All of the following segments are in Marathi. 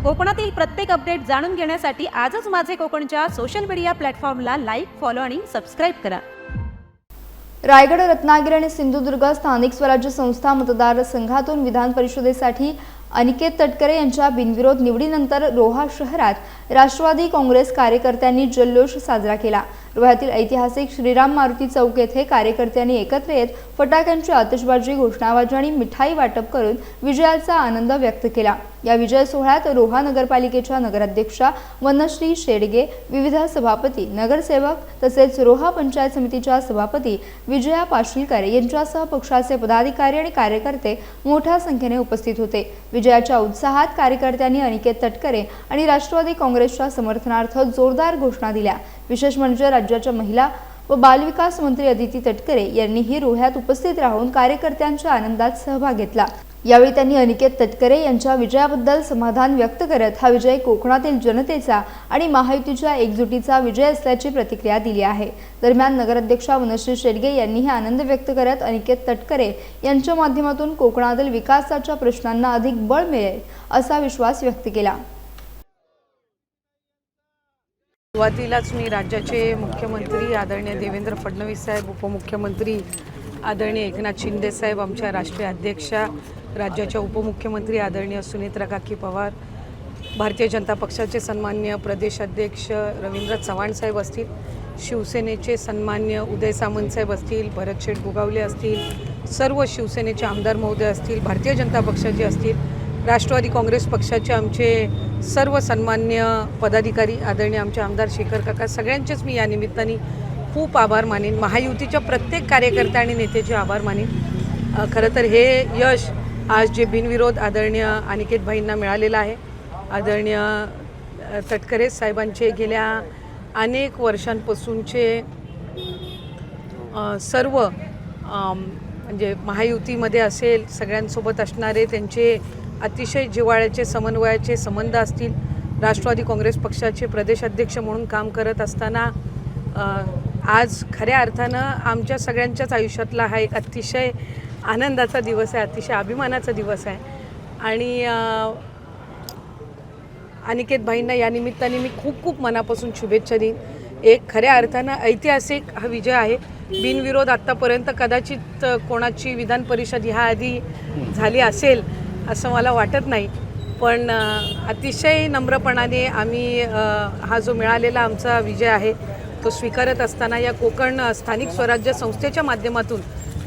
कोकणातील प्रत्येक अपडेट जाणून घेण्यासाठी आजच माझे कोकणच्या सोशल मीडिया प्लॅटफॉर्मला लाईक, फॉलो आणि सबस्क्राईब करा। रायगड, रत्नागिरी आणि सिंधुदुर्ग स्थानिक स्वराज्य संस्था मतदारसंघातून विधान परिषदेसाठी अनिकेत तटकरे यांच्या बिनविरोध निवडीनंतर रोहा शहरात राष्ट्रवादी काँग्रेस कार्यकर्त्यांनी जल्लोष साजरा केला। रोह्यातील ऐतिहासिक श्रीराम मारुती चौक येथे कार्यकर्त्यांनी एकत्र येत फटाक्यांची आतिषबाजी, घोषणाबाजी आणि मिठाई वाटप करून विजयाचा आनंद व्यक्त केला। या विजय सोहळ्यात रोहा नगरपालिकेच्या नगराध्यक्षा वनश्री शेडगे, विविध सभापती, नगरसेवक तसेच रोहा पंचायत समितीच्या सभापती विजया पाशीलकर यांच्यासह पक्षाचे पदाधिकारी आणि कार्यकर्ते मोठ्या संख्येने उपस्थित होते। विजयाच्या उत्साहात कार्यकर्त्यांनी अनिकेत तटकरे आणि राष्ट्रवादी काँग्रेसच्या समर्थनार्थ जोरदार घोषणा दिल्या। विशेष म्हणजे राज्याच्या महिला व बालविकास मंत्री अदिती तटकरे यांनीही रोह्यात उपस्थित राहून कार्यकर्त्यांच्या आनंदात सहभाग घेतला। यावेळी त्यांनी अनिकेत तटकरे यांच्या विजयाबद्दल समाधान व्यक्त करत हा विजय कोकणातील जनतेचा आणि महायुतीच्या एकजुटीचा विजय असल्याची प्रतिक्रिया दिली आहे। दरम्यान नगराध्यक्षा वनश्री शेडगे यांनीही आनंद व्यक्त करत अनिकेत तटकरे यांच्या माध्यमातून कोकणातील विकासाच्या प्रश्नांना अधिक बळ मिळेल असा विश्वास व्यक्त केला। सुरुवातीलाच मी राज्याचे मुख्यमंत्री आदरणीय देवेंद्र फडणवीस साहेब, उपमुख्यमंत्री आदरणीय एकनाथ शिंदे साहेब, आमच्या राष्ट्रीय अध्यक्षा, राज्याच्या उपमुख्यमंत्री आदरणीय सुनेत्रा काकी पवार, भारतीय जनता पक्षाचे सन्मान्य प्रदेश अध्यक्ष रवींद्र चव्हाण साहेब असतील, शिवसेनेचे सन्मान्य उदय सामंत साहेब असतील, भरत शेठ गोगावले असतील, सर्व शिवसेनेचे आमदार महोदय असतील, भारतीय जनता पक्षाचे असतील, राष्ट्रवादी काँग्रेस पक्षाचे आमचे सर्व सन्मान्य पदाधिकारी, आदरणीय आमचे आमदार शेखर काका, सगळ्यांचेच मी या निमित्ताने खूप आभार मानेन। महायुतीच्या प्रत्येक कार्यकर्त्या आणि नेत्याचे आभार मानेन। खरं तर हे यश आज जे बिनविरोध आदरणीय अनिकेत भाईंना मिळालेलं आहे। आदरणीय तटकरे साहेबांचे गेल्या अनेक वर्षांपासूनचे सर्व म्हणजे महायुतीमध्ये असेल सगळ्यांसोबत असणारे त्यांचे अतिशय जिव्हाळ्याचे, समन्वयाचे संबंध असतील, राष्ट्रवादी काँग्रेस पक्षाचे प्रदेश अध्यक्ष म्हणून काम करत असताना आज खऱ्या अर्थानं आमच्या सगळ्यांच्याच आयुष्यातला हा एक अतिशय आनंदाचा दिवस आहे, अतिशय अभिमानाचा दिवस आहे। आणि अनिकेत भाईंना या निमित्ताने मी खूप खूप मनापासून शुभेच्छा देईन। एक खऱ्या अर्थानं ऐतिहासिक हा विजय आहे। बिनविरोध आत्तापर्यंत कदाचित कोणाची विधान परिषद ह्याआधी झाली असेल असं मला वाटत नाही, पण अतिशय नम्रपणाने आम्ही हा जो मिळालेला आमचा विजय आहे तो स्वीकारत असताना या कोकण स्थानिक स्वराज्य संस्थेच्या माध्यमातून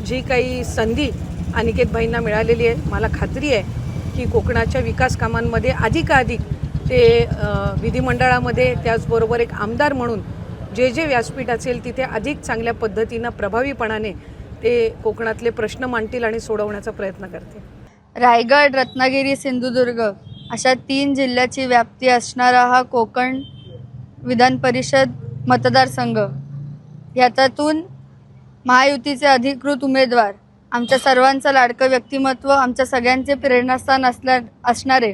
जी काही संधी अनिकेत भाईंना मिळालेली आहे, मला खात्री आहे की कोकणाच्या विकास कामांमध्ये अधिकाधिक ते विधिमंडळामध्ये, त्याचबरोबर एक आमदार म्हणून जे व्यासपीठ असेल तिथे अधिक चांगल्या पद्धतीनं प्रभावीपणाने ते कोकणातले प्रश्न मांडतील आणि सोडवण्याचा प्रयत्न करतील। रायगड, रत्नागिरी, सिंधुदुर्ग अशा 3 जिल्ह्याची व्याप्ती असणारा हा कोकण विधान परिषद मतदारसंघ, याच्यातून महायुतीचे अधिकृत उमेदवार, आमच्या सर्वांचं लाडकं व्यक्तिमत्व, आमच्या सगळ्यांचे प्रेरणास्थान असणारे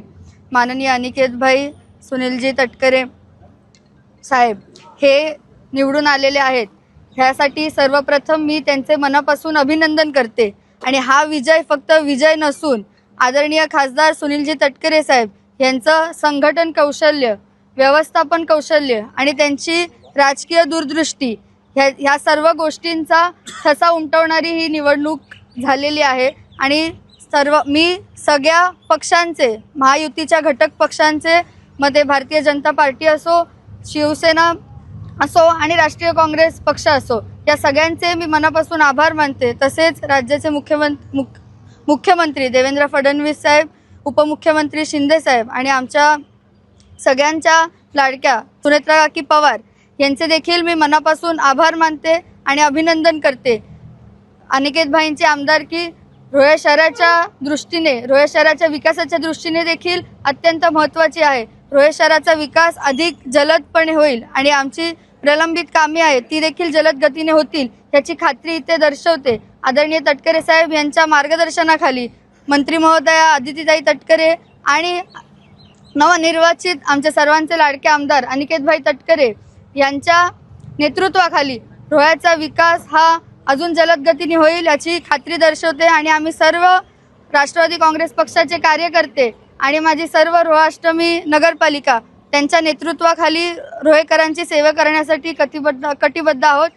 माननीय अनिकेतभाई सुनीलजी तटकरे साहेब हे निवडून आलेले आहेत। ह्यासाठी सर्वप्रथम मी त्यांचे मनापासून अभिनंदन करते। आणि हा विजय फक्त विजय नसून आदरणीय खासदार सुनीलजी तटकरे साहेब यांचं संघटन कौशल्य, व्यवस्थापन कौशल्य आणि त्यांची राजकीय दूरदृष्टी ह्या सर्व गोष्टींचा ठसा उमटवणारी ही निवडणूक झालेली आहे। आणि मी सगळ्या पक्षांचे, महायुतीच्या घटक पक्षांचे, मध्ये भारतीय जनता पार्टी असो, शिवसेना असो आणि राष्ट्रीय काँग्रेस पक्ष असो, या सगळ्यांचे मी मनापासून आभार मानते। तसेच राज्याचे मुख्यमंत्री देवेंद्र फडणवीस साहेब, उपमुख्यमंत्री शिंदे साहेब आणि आमच्या सगळ्यांच्या लाडक्या सुनेत्रा काकी पवार यांचे देखील मी मनापासून आभार मानते आणि अभिनंदन करते। अनिकेत भाईंची आमदारकी रोहा शहराच्या दृष्टीने, रोहा शहराच्या विकासाच्या दृष्टीने देखील अत्यंत महत्त्वाची आहे। रोहा शहराचा विकास अधिक जलदपणे होईल आणि आमची प्रलंबित कामे आहेत ती देखील जलद गतीने होतील याची खात्री इथे दर्शवते। आदरणीय तटकरे साहेब यांच्या मार्गदर्शनाखाली मंत्री महोदया अदितीताई तटकरे आणि नवनिर्वाचित आमच्या सर्वांचे लाडके आमदार अनिकेतभाई तटकरे यांच्या नेतृत्वाखाली रोह्याचा विकास हा अजून जलद गतीने होईल याची खात्री दर्शवते। आणि आम्ही सर्व राष्ट्रवादी काँग्रेस पक्षाचे कार्यकर्ते आणि माझी सर्व रोहाष्टमी नगरपालिका त्यांच्या नेतृत्वाखाली रोहेकरांची सेवा करण्यासाठी कटिबद्ध आहोत.